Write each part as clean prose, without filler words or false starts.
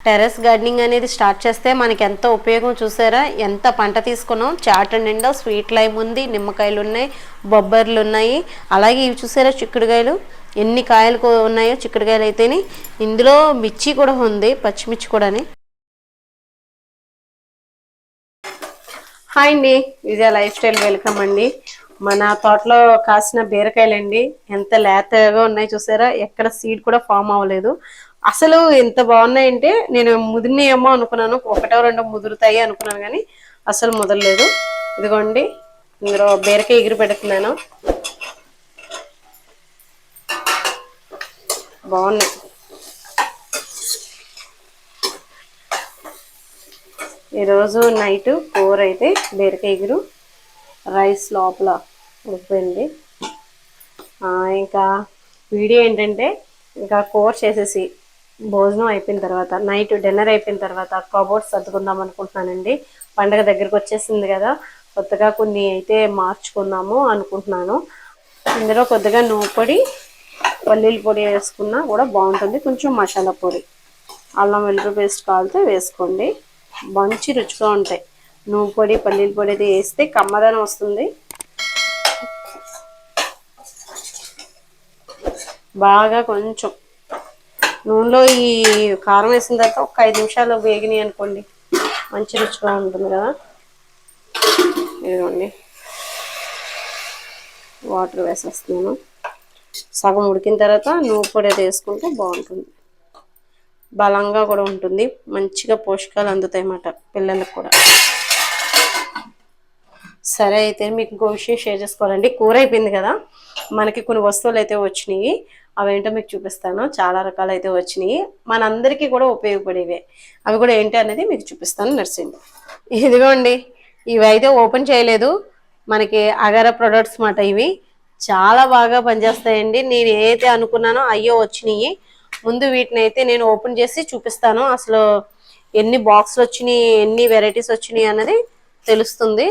Terrace gardening అనేది start చేస్తే మనకి ఎంత ఉపయోగం చూసారా. ఎంత పంట తీసుకున్నాం. చాట నిండా స్వీట్ లైమ్ ఉంది, నిమ్మకాయలు ఉన్నాయి, బొబ్బర్లు ఉన్నాయి. అలాగే ఇవి చూసారా చిక్కుడుకాయలు, ఎన్ని కాయలు ఉన్నాయో చిక్కుడుకాయలు అయితేని. ఇందులో మిర్చి కూడా ఉంది, పచ్చిమిర్చి కూడాని. హాయ్ అండి, విజయ లైఫ్ స్టైల్ వెల్కమ్ అండి. మన తోటలో కాసిన బీరకాయలండి, ఎంత లేతగా ఉన్నాయి చూసారా. ఎక్కడ సీడ్ కూడా ఫామ్ అవ్వలేదు. అసలు ఎంత బాగున్నాయంటే నేను ముదిరినేమో అనుకున్నాను, ఒకటో రెండో ముదురుతాయి అనుకున్నాను కానీ అసలు ముదరలేదు. ఇదిగోండి, ఇందులో బీరకాయ ఎగిరి పెడుతున్నాను. బాగున్నాయి. ఈరోజు నైట్ కూర అయితే బీరకాయ ఎగురు, రైస్ లోపల ఉడిపోయింది. ఇంకా వీడియో ఏంటంటే ఇంకా కూర చేసేసి భోజనం అయిపోయిన తర్వాత, నైట్ డిన్నర్ అయిపోయిన తర్వాత కబోర్డ్స్ సర్దుకుందాం అనుకుంటున్నానండి. పండగ దగ్గరకు వచ్చేసింది కదా, కొత్తగా కొన్ని అయితే మార్చుకుందాము అనుకుంటున్నాను. ఇందులో కొద్దిగా నువ్వు పొడి, పల్లీల పొడి వేసుకున్నా కూడా బాగుంటుంది. కొంచెం మసాలా పొడి, అల్లం వెల్లుల్లి పేస్ట్ కావాలితే వేసుకోండి. మంచి రుచిగా ఉంటాయి. నువ్వు పొడి, పల్లీల పొడి అయితే వేస్తే కమ్మదనం వస్తుంది. బాగా కొంచెం నూనెలో ఈ కారం వేసిన తర్వాత ఒక 5 నిమిషాలు వేగినాయి అనుకోండి, మంచి రుచిగా ఉంటుంది కదా. ఇదిగోండి, వాటర్ వేసేస్తున్నాను. సగం ఉడికిన తర్వాత నువ్వు పొడి అయితే వేసుకుంటే బాగుంటుంది. బలంగా కూడా ఉంటుంది, మంచిగా పోషకాలు అందుతాయి అన్నమాట పిల్లలకు కూడా. సరే, అయితే మీకు ఇంకో విషయం షేర్ చేసుకోవాలండి. కూర అయిపోయింది కదా, మనకి కొన్ని వస్తువులు అయితే వచ్చినాయి. అవేంటో మీకు చూపిస్తాను. చాలా రకాలు అయితే వచ్చినాయి, మనందరికీ కూడా ఉపయోగపడేవే. అవి కూడా ఏంటి అనేది మీకు చూపిస్తాను. నర్సింగ్ ఇదిగోండి, ఇవి అయితే ఓపెన్ చేయలేదు. మనకి అగారా ప్రొడక్ట్స్ మాట. ఇవి చాలా బాగా పనిచేస్తాయండి. నేను ఏదైతే అనుకున్నానో అయ్యో వచ్చినాయి. ముందు వీటిని అయితే నేను ఓపెన్ చేసి చూపిస్తాను. అసలు ఎన్ని బాక్స్లు వచ్చినాయి, ఎన్ని వెరైటీస్ వచ్చినాయి అన్నది తెలుస్తుంది.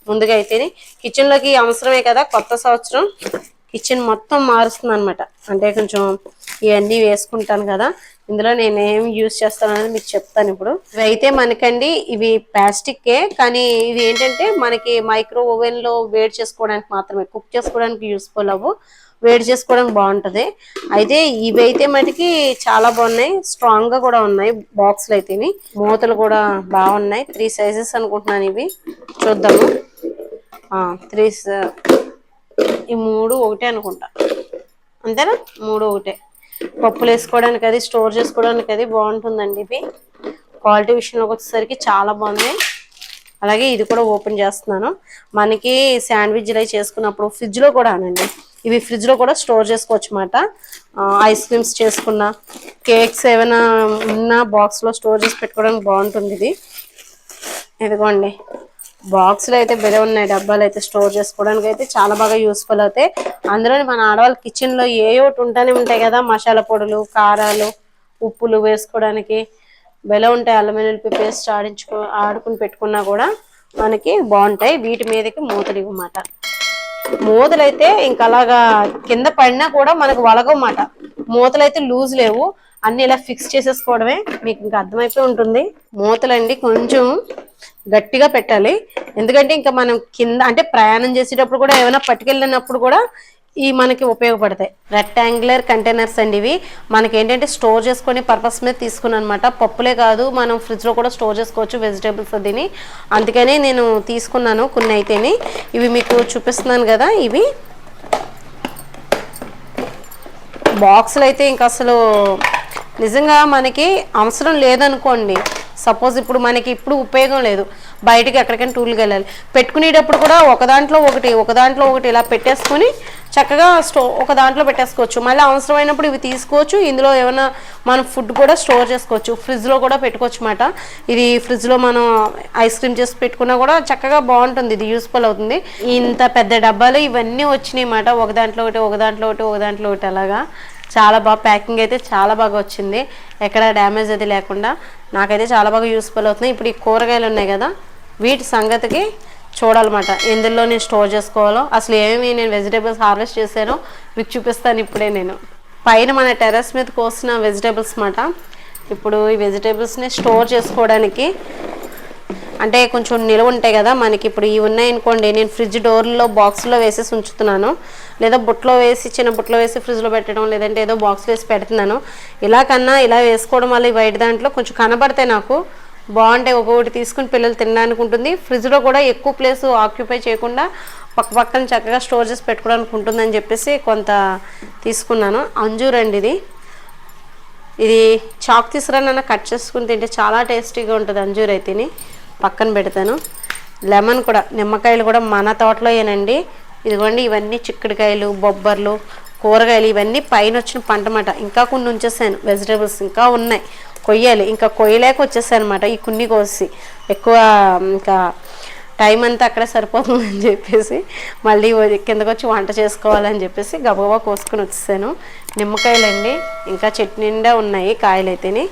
ముందుగా అయితే కిచెన్లోకి అవసరమే కదా, కొత్త సంవత్సరం కిచెన్ మొత్తం మారుస్తుంది అనమాట. అంటే కొంచెం ఇవన్నీ వేసుకుంటాను కదా. ఇందులో నేను ఏం యూజ్ చేస్తాను అనేది మీకు చెప్తాను ఇప్పుడు. ఇవి అయితే మనకండి, ఇవి ప్లాస్టిక్కే, కానీ ఇవి ఏంటంటే మనకి మైక్రో ఓవెన్లో వేడి చేసుకోవడానికి మాత్రమే, కుక్ చేసుకోవడానికి యూస్ఫుల్ అవ్వు. వేడి చేసుకోవడానికి బాగుంటుంది. అయితే ఇవి అయితే మటుకి చాలా బాగున్నాయి, స్ట్రాంగ్ గా కూడా ఉన్నాయి. బాక్స్లు అయితే మూతలు కూడా బాగున్నాయి. 3 సైజెస్ అనుకుంటున్నాను. ఇవి చూద్దాము. 3 ఈ 3 ఒకటే అనుకుంటా, అంతేనా? 3 ఒకటే. పప్పులు వేసుకోవడానికి అది, స్టోర్ చేసుకోవడానికి అది బాగుంటుందండి. ఇవి క్వాలిటీ విషయంలోకి వచ్చేసరికి చాలా బాగుంది. అలాగే ఇది కూడా ఓపెన్ చేస్తున్నాను. మనకి శాండ్విచ్లు అవి చేసుకున్నప్పుడు ఫ్రిడ్జ్లో కూడా అనండి, ఇవి ఫ్రిడ్జ్లో కూడా స్టోర్ చేసుకోవచ్చు అన్నమాట. ఐస్ క్రీమ్స్ చేసుకున్న, కేక్స్ ఏమైనా ఉన్న బాక్స్లో స్టోర్ చేసి పెట్టుకోవడానికి బాగుంటుంది ఇది. ఇదిగోండి, బాక్స్లు అయితే బెరే ఉన్నాయి. డబ్బాలు అయితే స్టోర్ చేసుకోవడానికి అయితే చాలా బాగా యూస్ఫుల్ అవుతాయి. అందులో మన ఆడవాళ్ళ కిచెన్లో ఏ ఒకటి ఉంటానే ఉంటాయి కదా, మసాలా పొడులు, కారాలు, ఉప్పులు వేసుకోవడానికి బెల ఉంటాయి. అల్లం వెల్లుల్లి పేస్ట్ ఆడుకుని పెట్టుకున్నా కూడా మనకి బాగుంటాయి. వీటి మీదకి మూతలు ఇవ్వమాట. మూతలైతే ఇంకా అలాగా కింద పడినా కూడా మనకు వలగమాట. మూతలైతే లూజ్ లేవు, అన్ని ఇలా ఫిక్స్ చేసేసుకోవడమే. మీకు ఇంకా అర్థమైపోయి ఉంటుంది. మూతలండి కొంచెం గట్టిగా పెట్టాలి, ఎందుకంటే ఇంకా మనం కింద అంటే ప్రయాణం చేసేటప్పుడు కూడా ఏమైనా పట్టుకెళ్ళినప్పుడు కూడా ఈ మనకి ఉపయోగపడతాయి. రెక్టాంగులర్ కంటైనర్స్ అండి ఇవి. మనకి ఏంటంటే స్టోర్ చేసుకునే పర్పస్ మీద తీసుకున్నాను అనమాట. పప్పులే కాదు, మనం ఫ్రిడ్జ్లో కూడా స్టోర్ చేసుకోవచ్చు వెజిటేబుల్స్ అదిని. అందుకనే నేను తీసుకున్నాను కొన్ని అయితేనే. ఇవి మీకు చూపిస్తున్నాను కదా. ఇవి బాక్సులు అయితే ఇంకా అసలు నిజంగా మనకి అవసరం లేదనుకోండి. సపోజ్ ఇప్పుడు మనకి ఇప్పుడు ఉపయోగం లేదు, బయటికి ఎక్కడికైనా టూర్కి వెళ్ళాలి, పెట్టుకునేటప్పుడు కూడా ఒక దాంట్లో ఒకటి ఇలా పెట్టేసుకొని చక్కగా ఒక దాంట్లో పెట్టేసుకోవచ్చు. మళ్ళీ అవసరమైనప్పుడు ఇవి తీసుకోవచ్చు. ఇందులో ఏమైనా మనం ఫుడ్ కూడా స్టోర్ చేసుకోవచ్చు. ఫ్రిడ్జ్లో కూడా పెట్టుకోవచ్చు అన్నమాట. ఇది ఫ్రిడ్జ్లో మనం ఐస్ క్రీమ్ చేసి పెట్టుకున్నా కూడా చక్కగా బాగుంటుంది. ఇది యూస్ఫుల్ అవుతుంది. ఇంత పెద్ద డబ్బాలు ఇవన్నీ వచ్చినాయి అన్నమాట. ఒక దాంట్లో ఒకటి అలాగా చాలా బాగా ప్యాకింగ్ అయితే చాలా బాగా వచ్చింది. ఎక్కడ డ్యామేజ్ అది లేకుండా నాకైతే చాలా బాగా యూస్ఫుల్ అవుతుంది. ఇప్పుడు ఈ కూరగాయలు ఉన్నాయి కదా, వీటి సంగతికి చూడాలన్నమాట. ఎందులో నేను స్టోర్ చేసుకోవాలో, అసలు ఏమేమి నేను వెజిటేబుల్స్ హార్వెస్ట్ చేశానో మీకు చూపిస్తాను ఇప్పుడే. నేను పైన మన టెర్రస్ మీద కోసిన వెజిటేబుల్స్ అన్నమాట. ఇప్పుడు ఈ వెజిటేబుల్స్ని స్టోర్ చేసుకోవడానికి అంటే కొంచెం నిలవ ఉంటాయి కదా మనకి. ఇప్పుడు ఇవి ఉన్నాయనుకోండి, నేను ఫ్రిడ్జ్ డోర్లో బాక్స్లో వేసేసి ఉంచుతున్నాను, లేదా బుట్టలో వేసి చిన్న బుట్టలో వేసి ఫ్రిడ్జ్లో పెట్టడం, లేదంటే ఏదో బాక్స్ వేసి పెడుతున్నాను. ఇలా కన్నా ఇలా వేసుకోవడం వల్ల బయట దాంట్లో కొంచెం కనబడతాయి, నాకు బాగుంటాయి. ఒక్కొక్కటి తీసుకుని పిల్లలు తినడానికి ఉంటుంది. ఫ్రిడ్జ్లో కూడా ఎక్కువ ప్లేస్ ఆక్యుపై చేయకుండా పక్కన చక్కగా స్టోర్ చేసి పెట్టుకోవడానికి ఉంటుందని చెప్పేసి కొంత తీసుకున్నాను. అంజూర్ అండి ఇది చాక్ తీసుకురానన్నా కట్ చేసుకుని తింటే చాలా టేస్టీగా ఉంటుంది. అంజూర్ అయితేని పక్కన పెడతాను. లెమన్ కూడా, నిమ్మకాయలు కూడా మన తోటలోయేనండి. ఇదిగోండి ఇవన్నీ చిక్కుడుకాయలు, బొబ్బర్లు, కూరగాయలు ఇవన్నీ పైన వచ్చిన పంట అన్నమాట. ఇంకా కొన్ని ఉంచేసాను వెజిటేబుల్స్, ఇంకా ఉన్నాయి కొయ్యాలి. ఇంకా కొయ్యలేక వచ్చేసాను అనమాట ఈ కొన్ని కోసి. ఎక్కువ ఇంకా టైం అంతా అక్కడే సరిపోతుందని చెప్పేసి మళ్ళీ కిందకు వచ్చి వంట చేసుకోవాలని చెప్పేసి గబగబా కోసుకొని వచ్చేసాను. నిమ్మకాయలండి ఇంకా చెట్టు నిండా ఉన్నాయి కాయలు అయితేనే.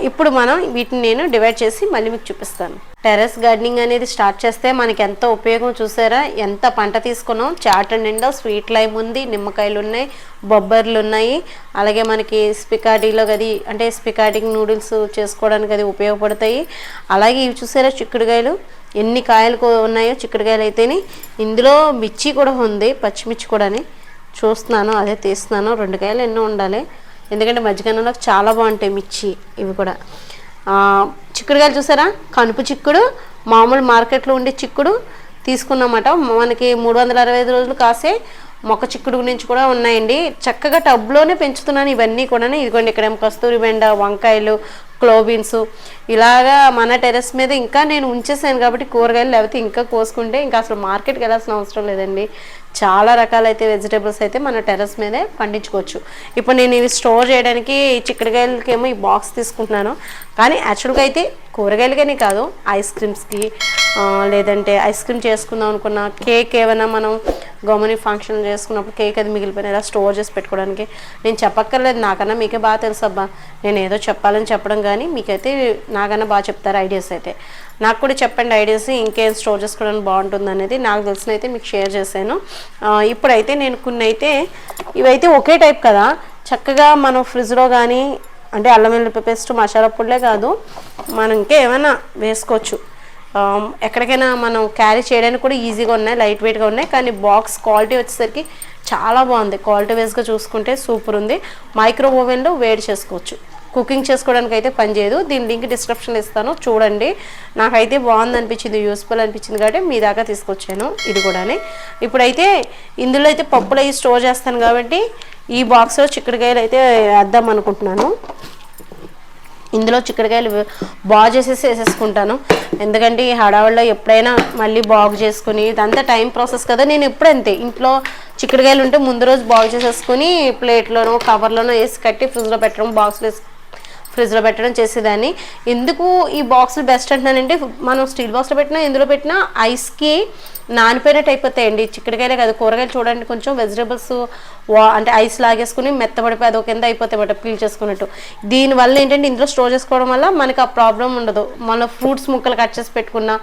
ఇప్పుడు మనం వీటిని నేను డివైడ్ చేసి మళ్ళీ మీకు చూపిస్తాను. టెర్రస్ గార్డెనింగ్ అనేది స్టార్ట్ చేస్తే మనకి ఎంతో ఉపయోగం చూసారా. ఎంత పంట తీసుకున్నాం, చాట నిండా స్వీట్ లైమ్ ఉంది, నిమ్మకాయలు ఉన్నాయి, బొబ్బర్లు ఉన్నాయి. అలాగే మనకి స్పికాడీలో అది అంటే స్పికాడింగ్ నూడిల్స్ చేసుకోవడానికి అది ఉపయోగపడతాయి. అలాగే ఇవి చూసారా చిక్కుడుకాయలు, ఎన్ని కాయలు ఉన్నాయో చిక్కుడుకాయలు అయితేనే. ఇందులో మిర్చి కూడా ఉంది, పచ్చిమిర్చి కూడా చూస్తున్నాను, అదే తీస్తున్నాను. 2 కాయలు ఎన్నో ఉండాలి, ఎందుకంటే మధ్యకాలంలో చాలా బాగుంటాయి మిర్చి. ఇవి కూడా చిక్కుడుకాయలు చూసారా, కనుపు చిక్కుడు, మామూలు మార్కెట్లో ఉండే చిక్కుడు తీసుకున్నమాట. మనకి 365 రోజులు కాసే మొక్క చిక్కుడు నుంచి కూడా ఉన్నాయండి. చక్కగా టబ్లోనే పెంచుతున్నాను ఇవన్నీ కూడా. ఇదిగోండి ఇక్కడేమో కస్తూరి బెండ, వంకాయలు, క్లోబీన్స్ ఇలాగా మన టెర్రస్ మీద ఇంకా నేను ఉంచేసాను కాబట్టి కూరగాయలు, లేకపోతే ఇంకా కోసుకుంటే ఇంకా అసలు మార్కెట్కి వెళ్ళాల్సిన అవసరం లేదండి. చాలా రకాలైతే వెజిటేబుల్స్ అయితే మన టెర్రస్ మీదే పండించుకోవచ్చు. ఇప్పుడు నేను ఇవి స్టోర్ చేయడానికి చిక్కుడుకాయలకేమో ఈ బాక్స్ తీసుకుంటున్నాను. కానీ యాక్చువల్గా అయితే కూరగాయలకనే కాదు, ఐస్ క్రీమ్స్కి, లేదంటే ఐస్ క్రీమ్ చేసుకుందాం అనుకున్న, కేక్ ఏమైనా మనం గమని ఫంక్షన్ చేసుకున్నప్పుడు కేక్ అది మిగిలిపోయిన ఇలా స్టోర్ చేసి పెట్టుకోవడానికి. నేను చెప్పక్కర్లేదు, నాకన్నా మీకే బాగా తెలుసు అబ్బా. నేను ఏదో చెప్పాలని చెప్పడం కానీ మీకైతే నాకన్నా బాగా చెప్తారు ఐడియాస్. అయితే నాకు కూడా చెప్పండి ఐడియాస్, ఇంకేం స్టోర్ చేసుకోవడానికి బాగుంటుంది అనేది. నాకు తెలిసినైతే మీకు షేర్ చేశాను. ఇప్పుడైతే నేను కొన్ని అయితే ఇవైతే ఒకే టైప్ కదా, చక్కగా మనం ఫ్రిడ్జ్లో కానీ అంటే అల్లం వెల్లుల్లి పేస్ట్, మసాలా పొడిలే కాదు మనం ఇంకా ఏమైనా వేసుకోవచ్చు. ఎక్కడికైనా మనం క్యారీ చేయడానికి కూడా ఈజీగా ఉన్నాయి, లైట్ వెయిట్గా ఉన్నాయి. కానీ బాక్స్ క్వాలిటీ వచ్చేసరికి చాలా బాగుంది. క్వాలిటీ వైజ్గా చూసుకుంటే సూపర్ ఉంది. మైక్రో ఓవెన్లో వేడి చేసుకోవచ్చు. కుకింగ్ చేసుకోవడానికి అయితే పనిచేయదు. దీని లింక్ డిస్క్రిప్షన్లో ఇస్తాను, చూడండి. నాకైతే బాగుంది అనిపించింది, యూస్ఫుల్ అనిపించింది కాబట్టి మీ దాకా తీసుకొచ్చాను ఇది కూడా. ఇప్పుడైతే ఇందులో అయితే పప్పులు అవి స్టోర్ చేస్తాను కాబట్టి ఈ బాక్స్లో చిక్కుడుకాయలు అయితే వేద్దాం అనుకుంటున్నాను. ఇందులో చిక్కుడుకాయలు బాగు చేసేసి వేసేసుకుంటాను. ఎందుకంటే ఈ హడావుల్లో ఎప్పుడైనా మళ్ళీ బాగు చేసుకుని ఇదంతా టైం ప్రాసెస్ కదా. నేను ఎప్పుడంతే ఇంట్లో చిక్కుడుకాయలు ఉంటే ముందు రోజు బాగు చేసేసుకుని ప్లేట్లోనో కవర్లోనో వేసి కట్టి ఫ్రిడ్జ్లో పెట్టడం, బాక్స్లో వేసి ఫ్రిడ్జ్లో పెట్టడం చేసేదాన్ని. ఎందుకు ఈ బాక్సులు బెస్ట్ అంటున్నానంటే, మనం స్టీల్ బాక్స్లో పెట్టినా ఎందులో పెట్టినా ఐస్కి నానిపోయినట్టు అయిపోతాయండి. చిక్కుడుకాయలే కాదు, కూరగాయలు చూడండి కొంచెం వెజిటేబుల్స్ అంటే ఐస్ లాగేసుకుని మెత్తబడిపోయి అది ఒక కింద అయిపోతాయి అన్నమాట, పీల్ చేసుకున్నట్టు. దీనివల్ల ఏంటంటే ఇందులో స్టోర్ చేసుకోవడం వల్ల మనకి ఆ ప్రాబ్లం ఉండదు. మన ఫ్రూట్స్ ముక్కలు కట్ చేసి పెట్టుకున్నా,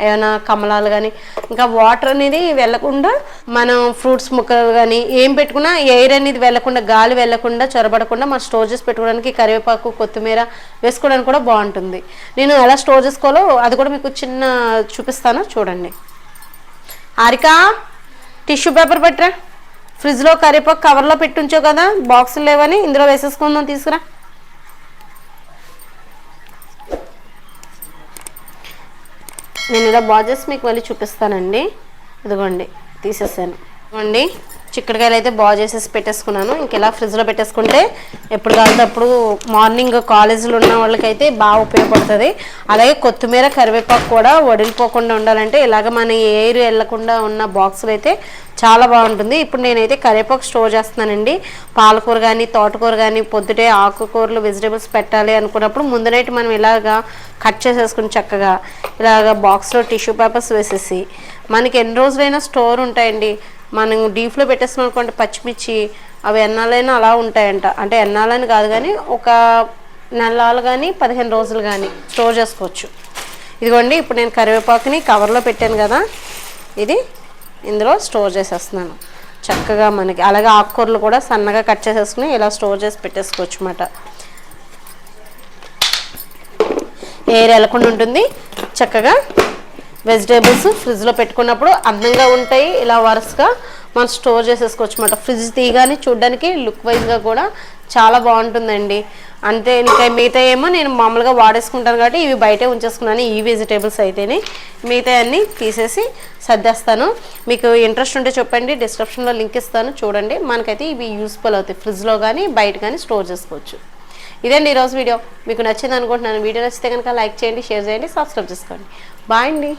ఏమైనా కమలాలు కానీ, ఇంకా వాటర్ అనేది వెళ్ళకుండా మనం ఫ్రూట్స్ ముక్కలు కానీ ఏం పెట్టుకున్నా ఎయిర్ అనేది వెళ్ళకుండా, గాలి వెళ్ళకుండా, చొరబడకుండా మనం స్టోర్ చేసి పెట్టుకోవడానికి కరివేపాకు, కొత్తిమీర వేసుకోవడానికి కూడా బాగుంటుంది. నేను ఎలా స్టోర్ చేసుకోవాలో అది కూడా మీకు చిన్న చూపిస్తాను, చూడండి. హారిక టిష్యూ పేపర్ పెట్టరా, ఫ్రిడ్జ్లో కరివేపాకు కవర్లో పెట్టుంచో కదా, బాక్సులు లేవని ఇందులో వేసేసుకుందాం, తీసుకురా. నేను ఇలా బాగు చేసి మీకు మళ్ళీ చూపిస్తానండి. ఇదిగోండి తీసేసాను. ఇదిగోండి చిక్కుడుకాయలు అయితే బాగు చేసేసి పెట్టేసుకున్నాను. ఇంక ఇలా ఫ్రిడ్జ్లో పెట్టేసుకుంటే ఎప్పుడు కావాలంటే అప్పుడు మార్నింగ్ కాలేజీలో ఉన్న వాళ్ళకైతే బాగా ఉపయోగపడుతుంది. అలాగే కొత్తిమీర, కరివేపాకు కూడా వడిలిపోకుండా ఉండాలంటే ఇలాగ మన ఎయిర్ వెళ్ళకుండా ఉన్న బాక్సులు అయితే చాలా బాగుంటుంది. ఇప్పుడు నేనైతే కరివేపాకు స్టోర్ చేస్తున్నానండి. పాలకూర కానీ, తోటకూర కానీ, పొద్దుటే ఆకుకూరలు, వెజిటేబుల్స్ పెట్టాలి అనుకున్నప్పుడు ముందు నైట్ మనం ఇలాగా కట్ చేసేసుకుని చక్కగా ఇలాగ బాక్స్లో టిష్యూ పేపర్స్ వేసేసి మనకి ఎన్ని రోజులైనా స్టోర్ ఉంటాయండి. మనం డీప్లో పెట్టేస్తున్నాం అనుకోండి పచ్చిమిర్చి, అవి ఎన్నాళ్ళైనా అలా ఉంటాయంట. అంటే ఎన్నాళ్ళని కాదు కానీ ఒక నెలలు కానీ 15 రోజులు కానీ స్టోర్ చేసుకోవచ్చు. ఇదిగోండి ఇప్పుడు నేను కరివేపాకుని కవర్లో పెట్టాను కదా, ఇది ఇందులో స్టోర్ చేసేస్తున్నాను చక్కగా. మనకి అలాగే ఆకుకూరలు కూడా సన్నగా కట్ చేసేసుకుని ఇలా స్టోర్ చేసి పెట్టేసుకోవచ్చు అన్నమాట. ఎయిర్ వెళ్ళకుండా ఉంటుంది. చక్కగా వెజిటేబుల్స్ ఫ్రిడ్జ్లో పెట్టుకున్నప్పుడు అందంగా ఉంటాయి. ఇలా వరుసగా మనం స్టోర్ చేసేసుకోవచ్చు అన్నమాట. ఫ్రిడ్జ్ తీయగానే చూడడానికి లుక్ వైజ్గా కూడా చాలా బాగుంటుందండి. అంతే, ఇంకా మిగతా ఏమో నేను మామూలుగా వాడేసుకుంటాను కాబట్టి ఇవి బయటే ఉంచేసుకున్నాను. ఈ వెజిటేబుల్స్ అయితేనే, మిగతా అన్నీ తీసేసి సర్దేస్తాను. మీకు ఇంట్రెస్ట్ ఉంటే చెప్పండి, డిస్క్రిప్షన్లో లింక్ ఇస్తాను, చూడండి. మనకైతే ఇవి యూస్ఫుల్ అవుతాయి, ఫ్రిడ్జ్లో కానీ బయట కానీ స్టోర్ చేసుకోవచ్చు. ఇదండి ఈరోజు వీడియో. మీకు నచ్చింది అనుకుంటున్నాను. వీడియో నచ్చితే కనుక లైక్ చేయండి, షేర్ చేయండి, సబ్స్క్రైబ్ చేసుకోండి. బాయ్ అండి.